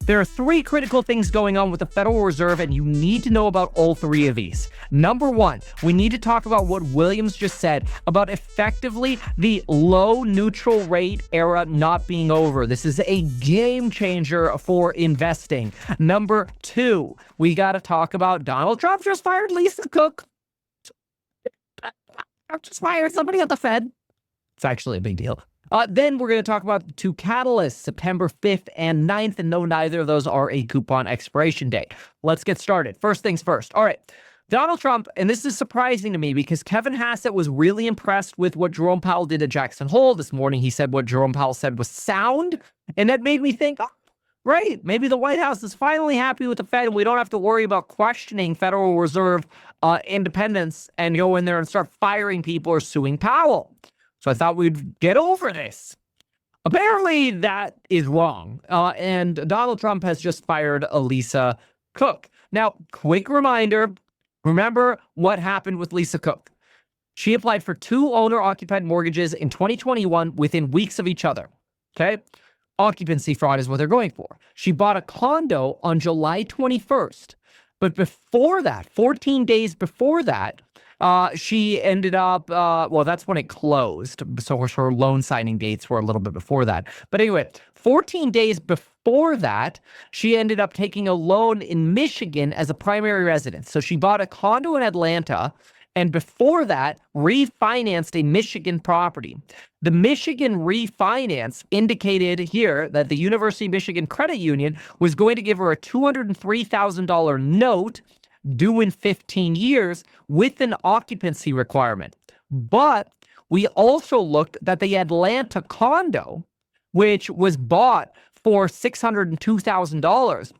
There are three critical things going on with the Federal Reserve, and you need to know about all three of these. Number one, we need to talk about what Williams just said about effectively the low neutral rate era not being over. This is a game changer for investing. Number two, we got to talk about Donald Trump just fired Lisa Cook. Just fired somebody at the Fed. It's actually a big deal. Then we're going to talk about the two catalysts, September 5th and 9th, and no, neither of those are a coupon expiration date. Let's get started. First things first. All right. Donald Trump, and this is surprising to me because Kevin Hassett was really impressed with what Jerome Powell did at Jackson Hole. This morning, he said what Jerome Powell said was sound, and that made me think, oh, right, maybe the White House is finally happy with the Fed, and we don't have to worry about questioning Federal Reserve independence and go in there and start firing people or suing Powell. So I thought we'd get over this. Apparently, that is wrong. And Donald Trump has just fired Lisa Cook. Now, quick reminder, remember what happened with Lisa Cook. She applied for 2 owner-occupied mortgages in 2021 within weeks of each other. Okay? Occupancy fraud is what they're going for. She bought a condo on July 21st. But before that, 14 days before that, she ended up, well, that's when it closed. So her loan signing dates were a little bit before that. But anyway, 14 days before that, she ended up taking a loan in Michigan as a primary residence. So she bought a condo in Atlanta, and before that, refinanced a Michigan property. The Michigan refinance indicated here that the University of Michigan Credit Union was going to give her a $203,000 note due in 15 years with an occupancy requirement. But we also looked that the Atlanta condo, which was bought for $602,000,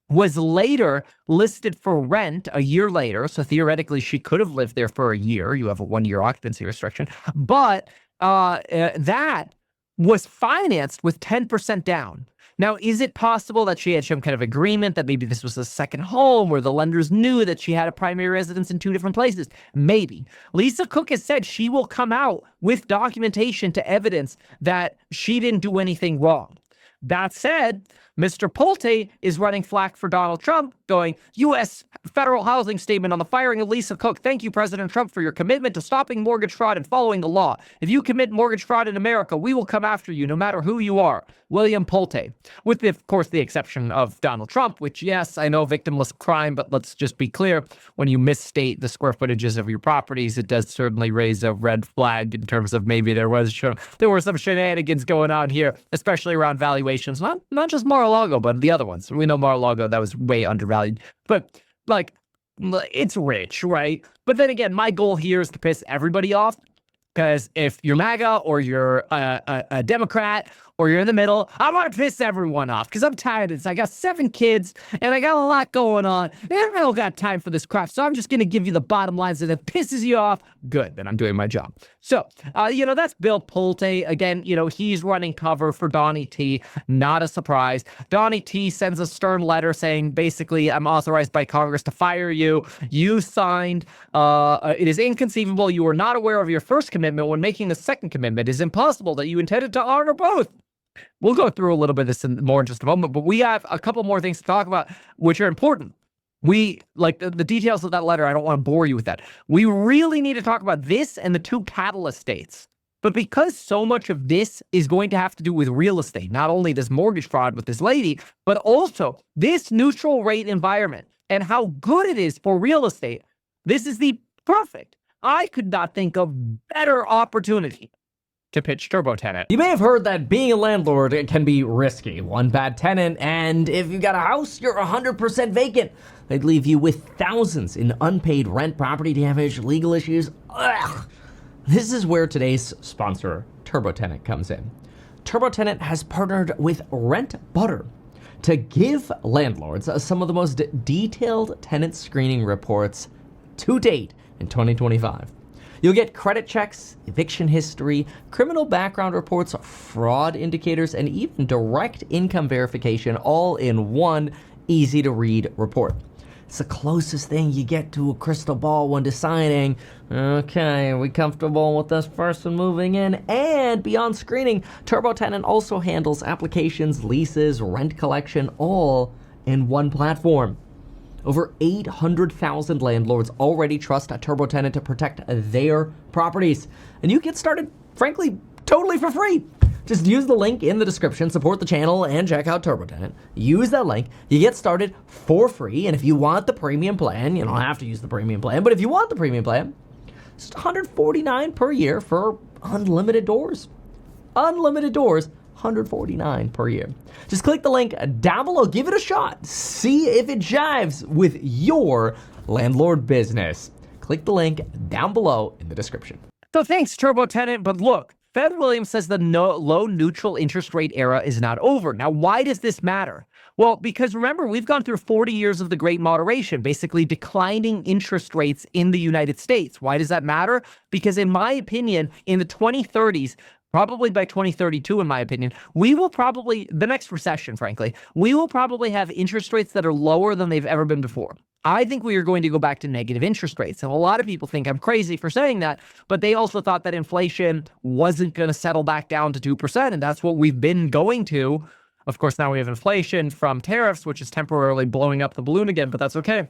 was later listed for rent a year later. So theoretically, she could have lived there for a year. You have a 1-year occupancy restriction. But that was financed with 10% down. Now, is it possible that she had some kind of agreement that maybe this was a second home where the lenders knew that she had a primary residence in 2 different places? Maybe. Lisa Cook has said she will come out with documentation to evidence that she didn't do anything wrong. That said, Mr. Pulte is running flack for Donald Trump, going, U.S. federal housing statement on the firing of Lisa Cook. Thank you, President Trump, for your commitment to stopping mortgage fraud and following the law. If you commit mortgage fraud in America, we will come after you, no matter who you are. William Pulte. With, of course, the exception of Donald Trump, which, yes, I know victimless crime, but let's just be clear. When you misstate the square footages of your properties, it does certainly raise a red flag in terms of maybe there were some shenanigans going on here, especially around valuations. Not just Mar-a-Lago, but the other ones. We know Mar-a-Lago, that was way undervalued. But, like, it's rich, right? But then again, my goal here is to piss everybody off. Because if you're MAGA or you're a Democrat or you're in the middle, I want to piss everyone off because I'm tired. I got 7 kids and I got a lot going on. And I don't got time for this crap. So I'm just going to give you the bottom line. So if it pisses you off, good, then I'm doing my job. So, that's Bill Pulte. Again, he's running cover for Donnie T. Not a surprise. Donnie T sends a stern letter saying, basically, I'm authorized by Congress to fire you. You signed. It is inconceivable. You were not aware of your first commitment when making the second commitment. It is impossible that you intended to honor both. We'll go through a little bit of this more in just a moment, but we have a couple more things to talk about, which are important. We, like the details of that letter, I don't want to bore you with that. We really need to talk about this and the 2 catalyst dates. But because so much of this is going to have to do with real estate, not only this mortgage fraud with this lady, but also this neutral rate environment and how good it is for real estate, this is the perfect. I could not think of better opportunity to pitch Turbo Tenant. You may have heard that being a landlord can be risky. One bad tenant, and if you got a house, you're 100% vacant. They'd leave you with thousands in unpaid rent, property damage, legal issues. Ugh. This is where today's sponsor, Turbo Tenant, comes in. Turbo Tenant has partnered with Rent Butter to give landlords some of the most detailed tenant screening reports to date in 2025. You'll get credit checks, eviction history, criminal background reports, fraud indicators, and even direct income verification all in one easy-to-read report. It's the closest thing you get to a crystal ball when deciding, okay, are we comfortable with this person moving in? And beyond screening, TurboTenant also handles applications, leases, rent collection, all in one platform. Over 800,000 landlords already trust TurboTenant to protect their properties. And you get started, frankly, totally for free. Just use the link in the description, support the channel, and check out TurboTenant. Use that link. You get started for free. And if you want the premium plan, you don't have to use the premium plan, but if you want the premium plan, it's $149 per year for unlimited doors. Unlimited doors. $149 per year. Just click the link down below, give it a shot, see if it jives with your landlord business. Click the link down below in the description. So thanks, TurboTenant, but look, Fed Williams says the low neutral interest rate era is not over. Now, why does this matter? Well, because remember, we've gone through 40 years of the Great Moderation, basically declining interest rates in the United States. Why does that matter? Because in my opinion, in the 2030s, probably by 2032, in my opinion, we will probably, the next recession, frankly, we will probably have interest rates that are lower than they've ever been before. I think we are going to go back to negative interest rates. And a lot of people think I'm crazy for saying that, but they also thought that inflation wasn't going to settle back down to 2%. And that's what we've been going to. Of course, now we have inflation from tariffs, which is temporarily blowing up the balloon again, but that's okay.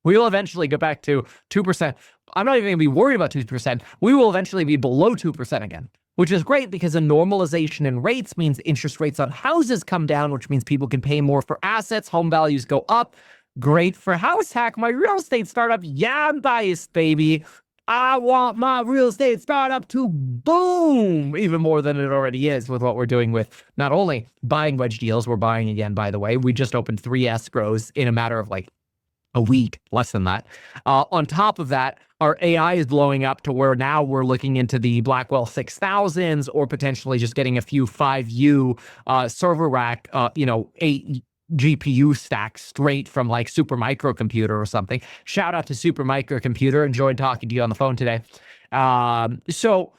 We will eventually get back to 2%. I'm not even going to be worried about 2%. We will eventually be below 2% again, which is great because a normalization in rates means interest rates on houses come down, which means people can pay more for assets, home values go up. Great for House Hack, my real estate startup. Yeah, I'm biased, baby. I want my real estate startup to boom even more than it already is with what we're doing with not only buying wedge deals, we're buying again, by the way. We just opened 3 escrows in a matter of like a week, less than that. On top of that, our AI is blowing up to where now we're looking into the Blackwell 6000s or potentially just getting a few 5U server rack, 8 GPU stacks straight from like Super Microcomputer or something. Shout out to Super Microcomputer. Enjoyed talking to you on the phone today. So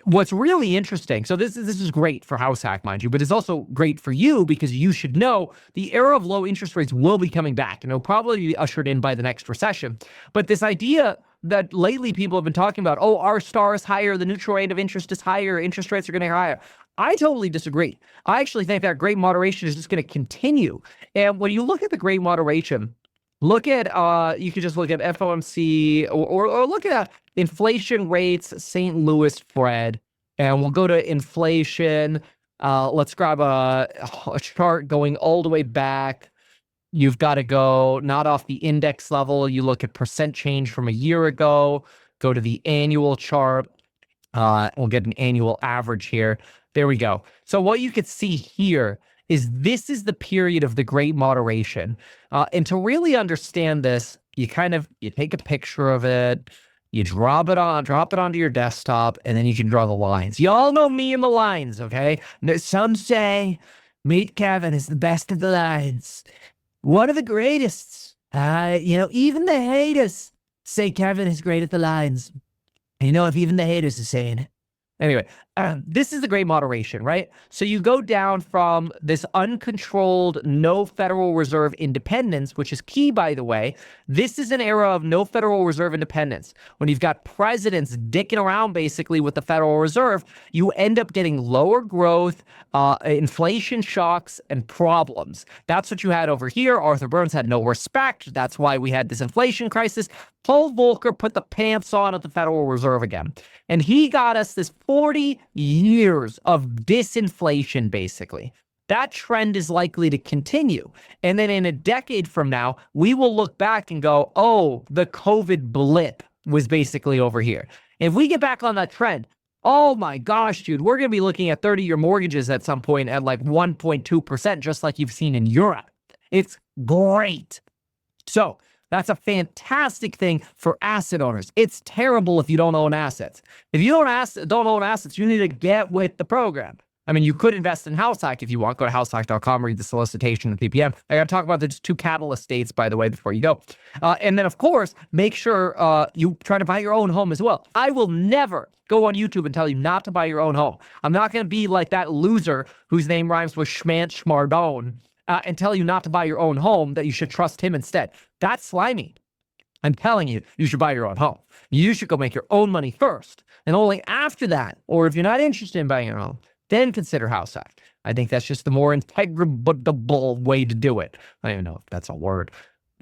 what's really interesting, so this is great for House Hack, mind you, but it's also great for you because you should know the era of low interest rates will be coming back and it'll probably be ushered in by the next recession. But this idea that lately people have been talking about, oh, our star is higher, the neutral rate of interest is higher, interest rates are going to get higher. I totally disagree. I actually think that Great Moderation is just going to continue. And when you look at the Great Moderation, look at, you could just look at FOMC or look at inflation rates, St. Louis Fed, and we'll go to inflation. Let's grab a chart going all the way back. You've got to go not off the index level. You look at percent change from a year ago, go to the annual chart. We'll get an annual average here. There we go. So what you could see here is this is the period of the Great Moderation. And to really understand this, you take a picture of it, you drop it onto your desktop, and then you can draw the lines. You all know me and the lines, okay? Some say Meet Kevin is the best of the lines. One of the greatest. Even the haters say Kevin is great at the lines. If even the haters are saying it. Anyway, this is the Great Moderation, right? So you go down from this uncontrolled, no Federal Reserve independence, which is key, by the way. This is an era of no Federal Reserve independence. When you've got presidents dicking around, basically, with the Federal Reserve, you end up getting lower growth, inflation shocks, and problems. That's what you had over here. Arthur Burns had no respect. That's why we had this inflation crisis. Paul Volcker put the pants on at the Federal Reserve again. And he got us this 40 years of disinflation, basically. That trend is likely to continue. And then in a decade from now, we will look back and go, oh, the COVID blip was basically over here. If we get back on that trend, oh my gosh, dude, we're going to be looking at 30-year mortgages at some point at like 1.2%, just like you've seen in Europe. It's great. So that's a fantastic thing for asset owners. It's terrible if you don't own assets. If you don't own assets, you need to get with the program. I mean, you could invest in House Hack if you want. Go to househack.com, read the solicitation and PPM. I got to talk about the 2 catalyst dates, by the way, before you go. And then, of course, make sure you try to buy your own home as well. I will never go on YouTube and tell you not to buy your own home. I'm not going to be like that loser whose name rhymes with Schmant Schmardone and tell you not to buy your own home, that you should trust him instead. That's slimy. I'm telling you, you should buy your own home. You should go make your own money first. And only after that, or if you're not interested in buying your home, then consider house hack. I think that's just the more integrable way to do it. I don't even know if that's a word.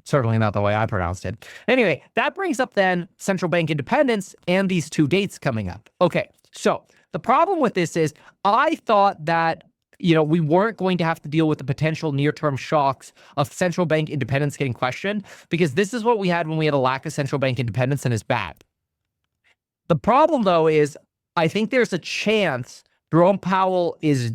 Certainly not the way I pronounced it. Anyway, that brings up then central bank independence and these 2 dates coming up. Okay, so the problem with this is I thought that we weren't going to have to deal with the potential near-term shocks of central bank independence getting questioned, because this is what we had when we had a lack of central bank independence, and it's bad. The problem, though, is I think there's a chance Jerome Powell is,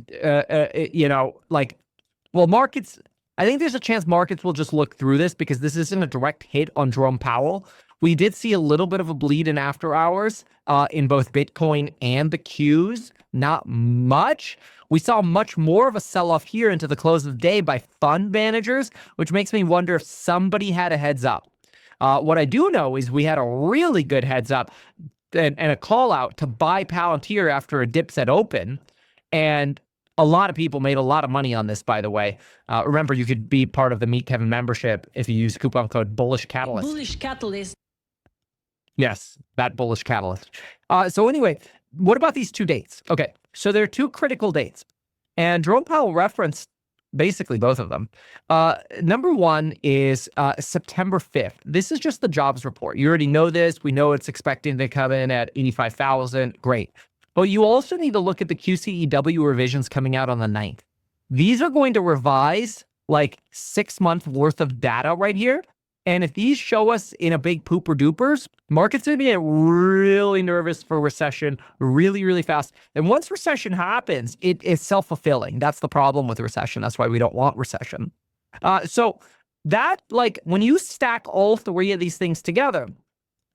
markets. I think there's a chance markets will just look through this because this isn't a direct hit on Jerome Powell. We did see a little bit of a bleed in after hours in both Bitcoin and the Qs. Not much. We saw much more of a sell-off here into the close of the day by fund managers, which makes me wonder if somebody had a heads up. What I do know is we had a really good heads up and a call out to buy Palantir after a dips at open. And a lot of people made a lot of money on this, by the way. Remember, you could be part of the Meet Kevin membership if you use coupon code Bullish Catalyst. Bullish Catalyst. Yes, that Bullish Catalyst. So anyway, what about these 2 dates? Okay, so there are 2 critical dates. And Jerome Powell referenced basically both of them. Number one is September 5th. This is just the jobs report. You already know this. We know it's expecting to come in at 85,000. Great. But you also need to look at the QCEW revisions coming out on the 9th. These are going to revise like 6 months worth of data right here. And if these show us in a big pooper dupers, markets are going to get really nervous for recession really, really fast. And once recession happens, it is self-fulfilling. That's the problem with recession. That's why we don't want recession. So that, like, when you stack all 3 of these things together,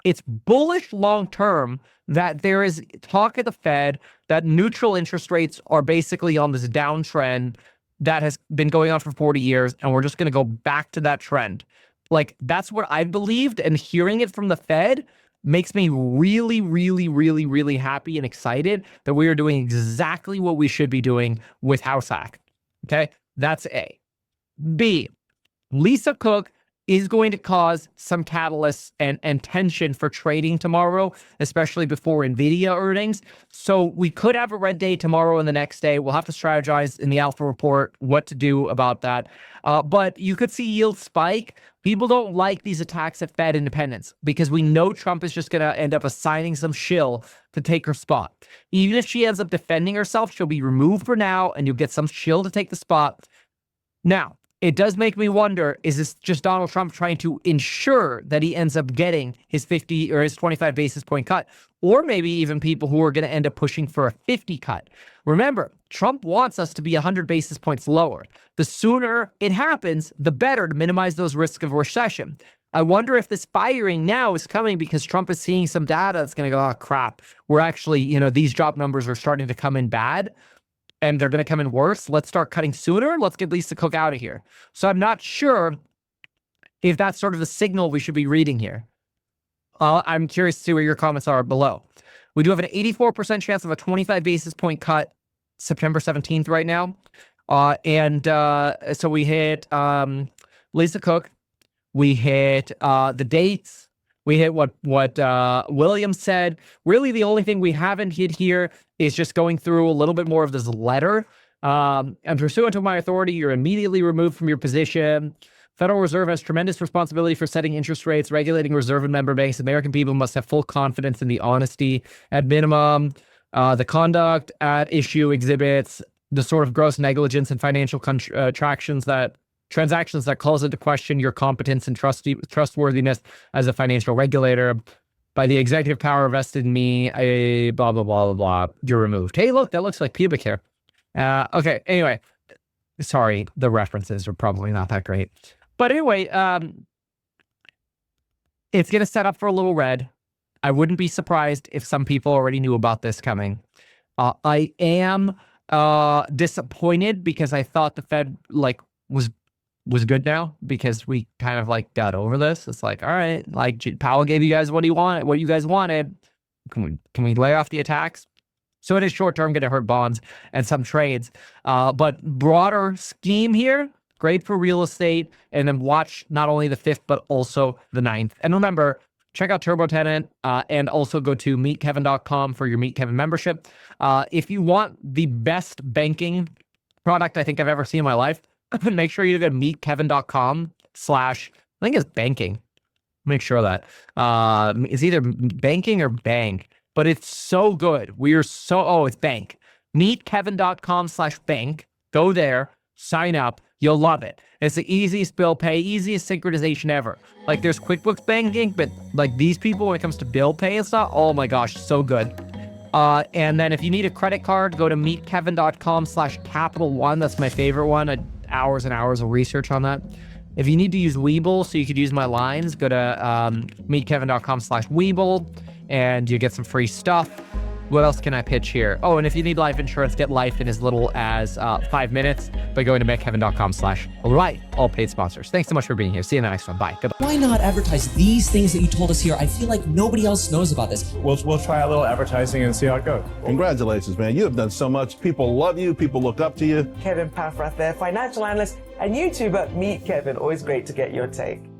it's bullish long-term that there is talk at the Fed that neutral interest rates are basically on this downtrend that has been going on for 40 years, and we're just going to go back to that trend. Like, that's what I believed, and hearing it from the Fed makes me really, really, really, really happy and excited that we are doing exactly what we should be doing with House Hack. Okay, that's A. B, Lisa Cook is going to cause some catalysts and tension for trading tomorrow, especially before NVIDIA earnings. So we could have a red day tomorrow and the next day. We'll have to strategize in the Alpha report what to do about that. But you could see yields spike. People don't like these attacks at Fed independence because we know Trump is just going to end up assigning some shill to take her spot. Even if she ends up defending herself, she'll be removed for now, and you'll get some shill to take the spot. Now, it does make me wonder, is this just Donald Trump trying to ensure that he ends up getting his 50 or his 25 basis point cut? Or maybe even people who are going to end up pushing for a 50 cut. Remember, Trump wants us to be 100 basis points lower. The sooner it happens, the better to minimize those risks of recession. I wonder if this firing now is coming because Trump is seeing some data that's going to go, oh, crap. We're actually, these job numbers are starting to come in bad. And they're going to come in worse. Let's start cutting sooner. Let's get Lisa Cook out of here. So I'm not sure if that's sort of the signal we should be reading here. I'm curious to see where your comments are below. We do have an 84% chance of a 25 basis point cut September 17th right now. So we hit Lisa Cook. We hit the dates. We hit what William said. Really, the only thing we haven't hit here is just going through a little bit more of this letter. And pursuant to my authority, you're immediately removed from your position. Federal Reserve has tremendous responsibility for setting interest rates, regulating reserve and member banks. American people must have full confidence in the honesty. At minimum, the conduct at issue exhibits the sort of gross negligence and financial transactions that calls into question your competence and trustworthiness as a financial regulator. By the executive power vested in me, blah, blah, blah, blah, blah, you're removed. Hey, look, that looks like pubic hair. Okay, anyway, sorry, the references are probably not that great. But anyway, it's going to set up for a little red. I wouldn't be surprised if some people already knew about this coming. I am disappointed because I thought the Fed was good now because we kind of got over this. It's like, all right, Powell gave you guys what you guys wanted. Can we lay off the attacks? So it is short term going to hurt bonds and some trades. But broader scheme here, great for real estate. And then watch not only the 5th, but also the 9th. And remember, check out Turbo Tenant and also go to meetkevin.com for your Meet Kevin membership. If you want the best banking product I think I've ever seen in my life, make sure you go to meetkevin.com/ I think it's banking. Make sure of that. It's either banking or bank, but it's so good. It's bank. Meetkevin.com/bank. Go there, sign up. You'll love it. It's the easiest bill pay, easiest synchronization ever. Like there's QuickBooks banking, but like these people, when it comes to bill pay and stuff, oh my gosh, so good. And then if you need a credit card, go to meetkevin.com/Capital One. That's my favorite one. Hours and hours of research on that. If you need to use Webull, so you could use my lines, go to meetkevin.com/Webull, and you get some free stuff. What else can I pitch here? Oh, and if you need life insurance, get life in as little as 5 minutes by going to meetkevin.com/right. All paid sponsors. Thanks so much for being here. See you in the next one. Bye. Goodbye. Why not advertise these things that you told us here? I feel like nobody else knows about this. We'll try a little advertising and see how it goes. Congratulations, man. You have done so much. People love you. People look up to you. Kevin Paffrath there, financial analyst and YouTuber. Meet Kevin. Always great to get your take.